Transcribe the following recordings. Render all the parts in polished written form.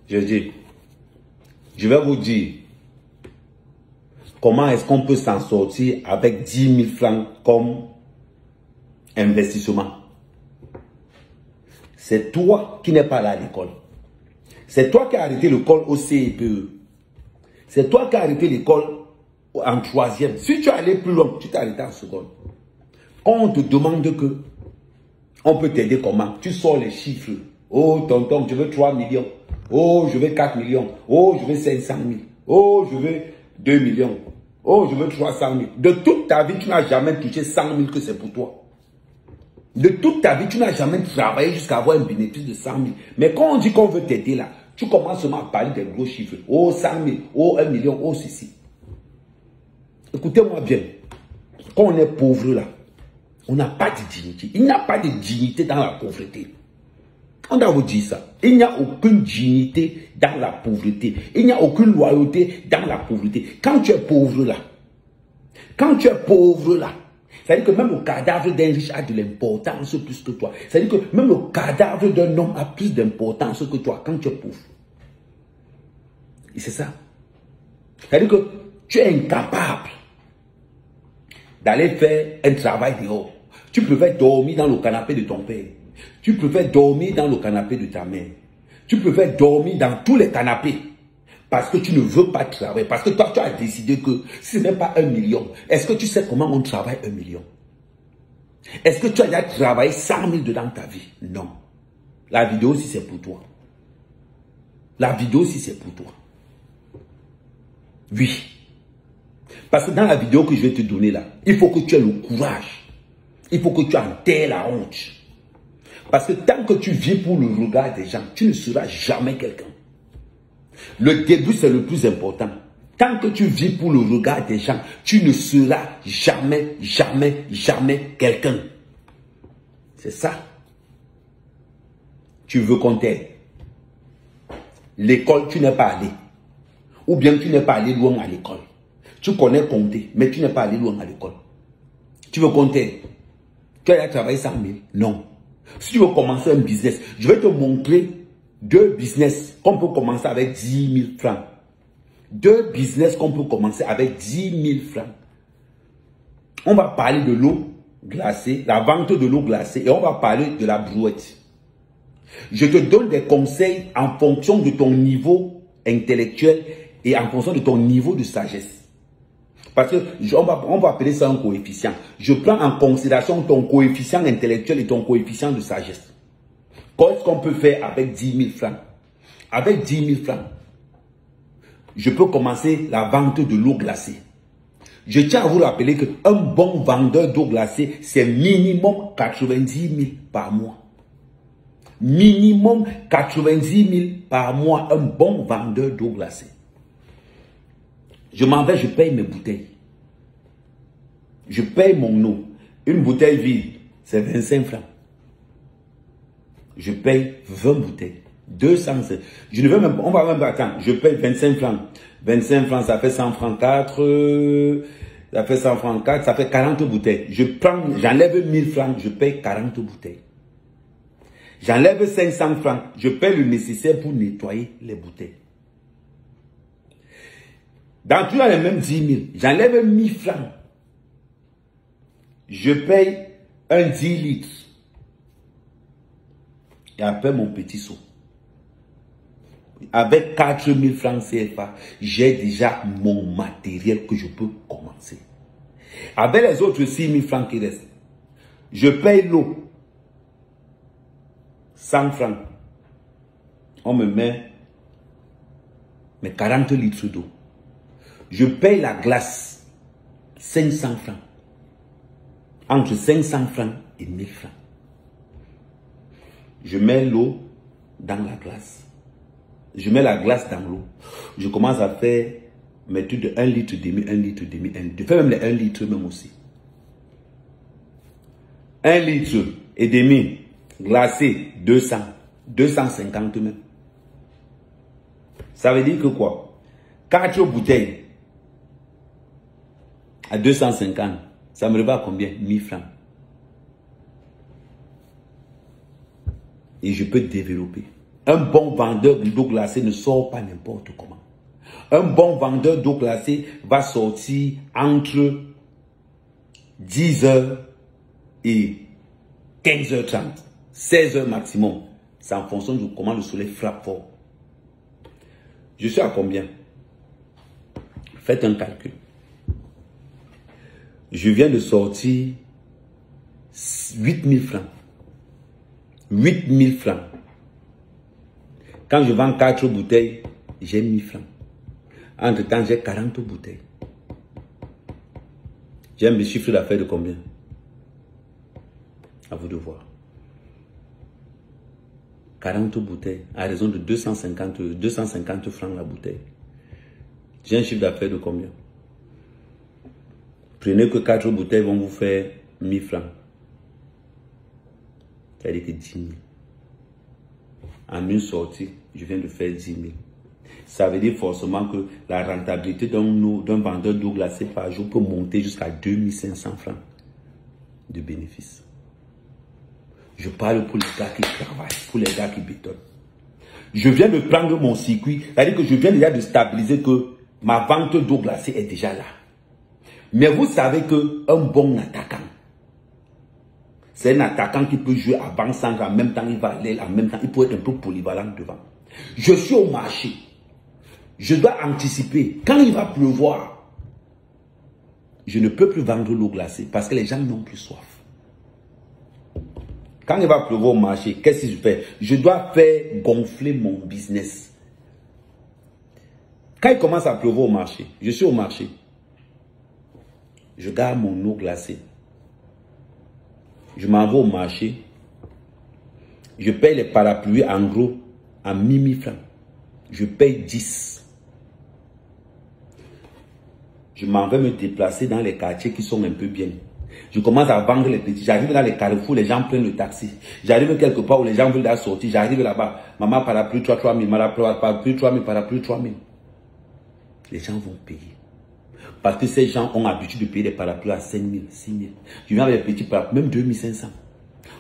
Je dis, je vais vous dire comment est-ce qu'on peut s'en sortir avec 10 000 francs comme investissement. C'est toi qui n'es pas là à l'école. C'est toi qui as arrêté l'école au CEPE. C'est toi qui as arrêté l'école en 3e. Si tu es allé plus loin, tu t'es arrêté en seconde. On te demande que on peut t'aider comment? Tu sors les chiffres. Oh, tonton, je veux 3 millions. Oh, je veux 4 millions. Oh, je veux 500 000. Oh, je veux 2 millions. Oh, je veux 300 000. De toute ta vie, tu n'as jamais touché 100 000 que c'est pour toi. De toute ta vie, tu n'as jamais travaillé jusqu'à avoir un bénéfice de 100 000. Mais quand on dit qu'on veut t'aider là, tu commences seulement à parler des gros chiffres. Oh, 100 000. Oh, 1 million. Oh, ceci. Écoutez-moi bien. Quand on est pauvre là, on n'a pas de dignité. Il n'y a pas de dignité dans la pauvreté. On doit vous dire ça. Il n'y a aucune dignité dans la pauvreté. Il n'y a aucune loyauté dans la pauvreté. Quand tu es pauvre là, c'est-à-dire que même le cadavre d'un riche a de l'importance plus que toi. C'est-à-dire que même le cadavre d'un homme a plus d'importance que toi quand tu es pauvre. Et c'est ça. C'est-à-dire que tu es incapable d'aller faire un travail dehors. Tu préfères dormir dans le canapé de ton père. Tu préfères dormir dans le canapé de ta mère. Tu préfères dormir dans tous les canapés. Parce que tu ne veux pas travailler. Parce que toi, tu as décidé que ce n'est pas 1 million. Est-ce que tu sais comment on travaille 1 million? Est-ce que tu as déjà travaillé 100 000 dedans ta vie? Non. La vidéo aussi, c'est pour toi. La vidéo aussi, c'est pour toi. Oui. Parce que dans la vidéo que je vais te donner là, il faut que tu aies le courage. Il faut que tu enterres la honte. Parce que tant que tu vis pour le regard des gens, tu ne seras jamais quelqu'un. Le début, c'est le plus important. Tant que tu vis pour le regard des gens, tu ne seras jamais, jamais, jamais quelqu'un. C'est ça. Tu veux qu'on t'aide. L'école, tu n'es pas allé. Ou bien tu n'es pas allé loin à l'école. Tu connais compter, mais tu n'es pas allé loin à l'école. Tu veux qu'on t'aide. Tu as travaillé 100 000. Non. Si tu veux commencer un business, je vais te montrer 2 business qu'on peut commencer avec 10 000 francs. 2 business qu'on peut commencer avec 10 000 francs. On va parler de l'eau glacée, la vente de l'eau glacée, et on va parler de la brouette. Je te donne des conseils en fonction de ton niveau intellectuel et en fonction de ton niveau de sagesse. Parce que on va appeler ça un coefficient. Je prends en considération ton coefficient intellectuel et ton coefficient de sagesse. Qu'est-ce qu'on peut faire avec 10 000 francs? Avec 10 000 francs, je peux commencer la vente de l'eau glacée. Je tiens à vous rappeler qu'un bon vendeur d'eau glacée, c'est minimum 90 000 par mois. Minimum 90 000 par mois, un bon vendeur d'eau glacée. Je m'en vais, je paye mes bouteilles. Je paye mon eau. Une bouteille vide, c'est 25 francs. Je paye 20 bouteilles. 200. Je ne veux même pas, on va même pas attendre. Je paye 25 francs. 25 francs, ça fait 100 francs 4. Ça fait 100 francs 4, ça fait 40 bouteilles. J'enlève 1000 francs, je paye 40 bouteilles. J'enlève 500 francs, je paye le nécessaire pour nettoyer les bouteilles. Dans tout les mêmes 10 000, j'enlève 1000 francs. Je paye un 10 litres. Et après mon petit seau. Avec 4000 francs CFA, j'ai déjà mon matériel que je peux commencer. Avec les autres 6000 francs qui restent, je paye l'eau. 100 francs. On me met mes 40 litres d'eau. Je paye la glace. 500 francs. Entre 500 francs et 1000 francs. Je mets l'eau dans la glace. Je mets la glace dans l'eau. Je commence à faire mes trucs de 1 litre demi, 1 litre demi, 1 litre. Je fais même les 1 litre même aussi. 1 litre et demi glacé 200, 250 même. Ça veut dire que quoi? 4 bouteilles à 250, ça me revient à combien? 1000 francs. Et je peux développer. Un bon vendeur d'eau glacée ne sort pas n'importe comment. Un bon vendeur d'eau glacée va sortir entre 10h et 15h30, 16h maximum. C'est en fonction de comment le soleil frappe fort. Je suis à combien? Faites un calcul. Je viens de sortir 8000 francs. 8000 francs. Quand je vends 4 bouteilles, j'ai 1000 francs. Entre-temps, j'ai 40 bouteilles. J'ai un chiffre d'affaires de combien? À vous de voir. 40 bouteilles, à raison de 250 francs la bouteille. J'ai un chiffre d'affaires de combien? Prenez que 4 bouteilles vont vous faire 1000 francs. C'est-à-dire que 10 000. En une sortie, je viens de faire 10 000. Ça veut dire forcément que la rentabilité d'un vendeur d'eau glacée par jour peut monter jusqu'à 2500 francs de bénéfices. Je parle pour les gars qui travaillent, pour les gars qui bétonnent. Je viens de prendre mon circuit, c'est-à-dire que je viens déjà de stabiliser que ma vente d'eau glacée est déjà là. Mais vous savez qu'un bon attaquant, c'est un attaquant qui peut jouer avant-centre, en même temps il va aller, en même temps il peut être un peu polyvalent devant. Je suis au marché. Je dois anticiper. Quand il va pleuvoir, je ne peux plus vendre l'eau glacée parce que les gens n'ont plus soif. Quand il va pleuvoir au marché, qu'est-ce que je fais? Je dois faire gonfler mon business. Quand il commence à pleuvoir au marché, je suis au marché. Je garde mon eau glacée. Je m'en vais au marché. Je paye les parapluies en gros à 1000 francs. Je paye 10. Je m'en vais me déplacer dans les quartiers qui sont un peu bien. Je commence à vendre les petits. J'arrive dans les carrefours, les gens prennent le taxi. J'arrive quelque part où les gens veulent la sortir. J'arrive là-bas. Maman, parapluie 3 000. Parapluie 3 000. Parapluie 3 000. Les gens vont payer. Parce que ces gens ont l'habitude de payer des parapluies à 5 000, 6 000. Je viens avec les petits parapluies, même 2500.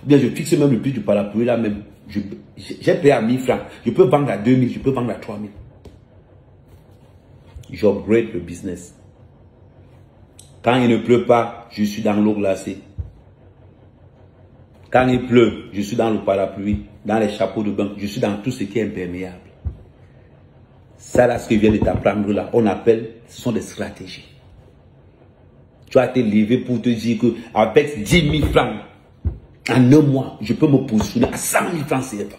Ou bien je fixe même le prix du parapluie là même. J'ai payé à 1000 francs. Je peux vendre à 2000, je peux vendre à 3000. J'upgrade le business. Quand il ne pleut pas, je suis dans l'eau glacée. Quand il pleut, je suis dans le parapluie, dans les chapeaux de bain. Je suis dans tout ce qui est imperméable. Ça là, ce que je viens de t'apprendre là, on appelle, ce sont des stratégies. Tu as été levé pour te dire qu'avec 10 000 francs, en un mois, je peux me positionner à 100 000 francs CFA.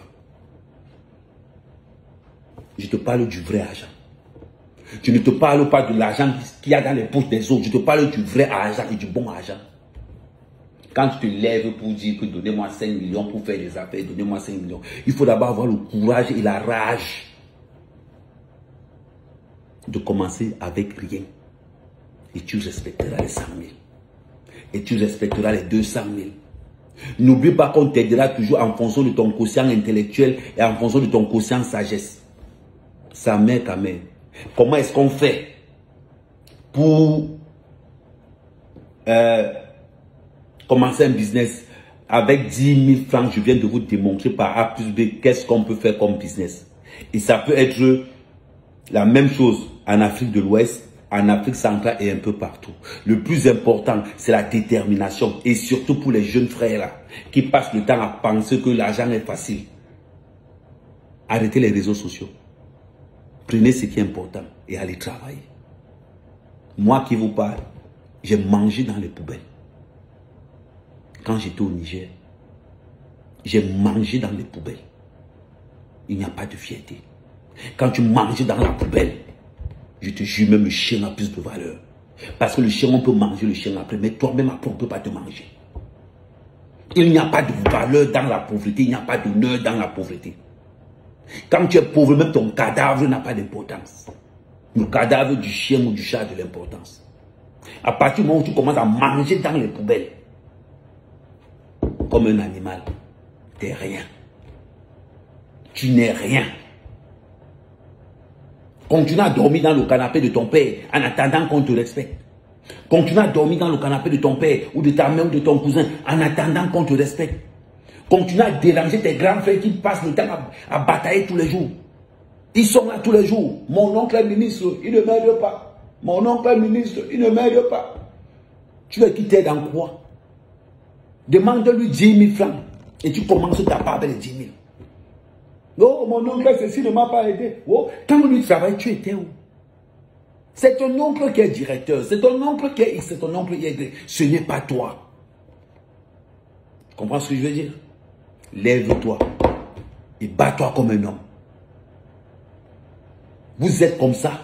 Je te parle du vrai argent. Je ne te parle pas de l'argent qu'il y a dans les poches des autres. Je te parle du vrai argent et du bon argent. Quand tu te lèves pour dire que donnez-moi 5 millions pour faire des affaires, donnez-moi 5 millions, il faut d'abord avoir le courage et la rage de commencer avec rien. Et tu respecteras les 100 000. Et tu respecteras les 200 000. N'oublie pas qu'on t'aidera toujours en fonction de ton quotient intellectuel et en fonction de ton quotient sagesse. Sa mère, ta mère. Comment est-ce qu'on fait pour commencer un business avec 10 000 francs? Je viens de vous démontrer par A plus B qu'est-ce qu'on peut faire comme business. Et ça peut être la même chose en Afrique de l'Ouest, en Afrique centrale et un peu partout. Le plus important, c'est la détermination. Et surtout pour les jeunes frères là, qui passent le temps à penser que l'argent est facile. Arrêtez les réseaux sociaux. Prenez ce qui est important et allez travailler. Moi qui vous parle, j'ai mangé dans les poubelles. Quand j'étais au Niger, j'ai mangé dans les poubelles. Il n'y a pas de fierté. Quand tu manges dans la poubelle, je te jure, même le chien a plus de valeur. Parce que le chien, on peut manger le chien après, mais toi-même après, on ne peut pas te manger. Il n'y a pas de valeur dans la pauvreté, il n'y a pas d'honneur dans la pauvreté. Quand tu es pauvre, même ton cadavre n'a pas d'importance. Le cadavre du chien ou du chat a de l'importance. À partir du moment où tu commences à manger dans les poubelles, comme un animal, tu n'es rien. Tu n'es rien. Continue à dormir dans le canapé de ton père en attendant qu'on te respecte. Continue à dormir dans le canapé de ton père ou de ta mère ou de ton cousin en attendant qu'on te respecte. Continue à déranger tes grands frères qui passent le temps à batailler tous les jours. Ils sont là tous les jours. Mon oncle est ministre, il ne m'aide pas. Mon oncle est ministre, il ne m'aide pas. Tu veux qu'il t'aide en quoi? Demande-lui 10 000 francs. Et tu commences ta part avec les 10 000. Oh, mon oncle, ceci ne m'a pas aidé. Oh, quand lui travaille, tu étais où? C'est ton oncle qui est directeur. C'est ton oncle qui est X. C'est ton oncle qui est Y. Ce n'est pas toi. Tu comprends ce que je veux dire? Lève-toi. Et bats-toi comme un homme. Vous êtes comme ça.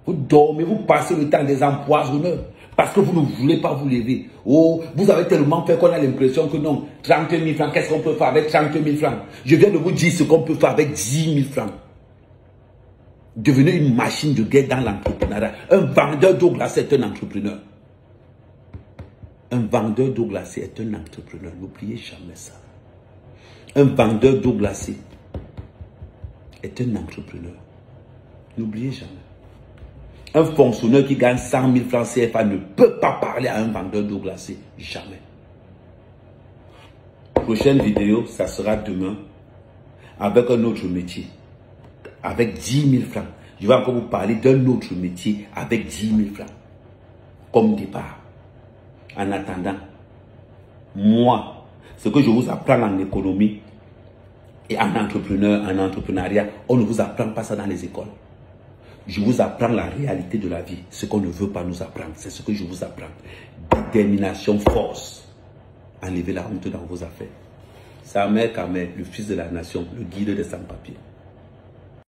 Vous dormez, vous passez le temps des empoisonneurs. Parce que vous ne voulez pas vous lever. Oh, vous avez tellement fait qu'on a l'impression que non, 30 000 francs, qu'est-ce qu'on peut faire avec 30 000 francs? Je viens de vous dire ce qu'on peut faire avec 10 000 francs. Devenez une machine de guerre dans l'entrepreneuriat. Un vendeur d'eau glacée est un entrepreneur. Un vendeur d'eau glacée est un entrepreneur. N'oubliez jamais ça. Un vendeur d'eau glacée est un entrepreneur. N'oubliez jamais. Un fonctionnaire qui gagne 100 000 francs CFA ne peut pas parler à un vendeur d'eau glacée. Jamais. Prochaine vidéo, ça sera demain avec un autre métier. Avec 10 000 francs. Je vais encore vous parler d'un autre métier avec 10 000 francs. Comme départ. En attendant, moi, ce que je vous apprends en économie et en entrepreneuriat, on ne vous apprend pas ça dans les écoles. Je vous apprends la réalité de la vie. Ce qu'on ne veut pas nous apprendre, c'est ce que je vous apprends. Détermination, force. Enlevez la honte dans vos affaires. Samer Kamer, le fils de la nation, le guide des sans-papiers.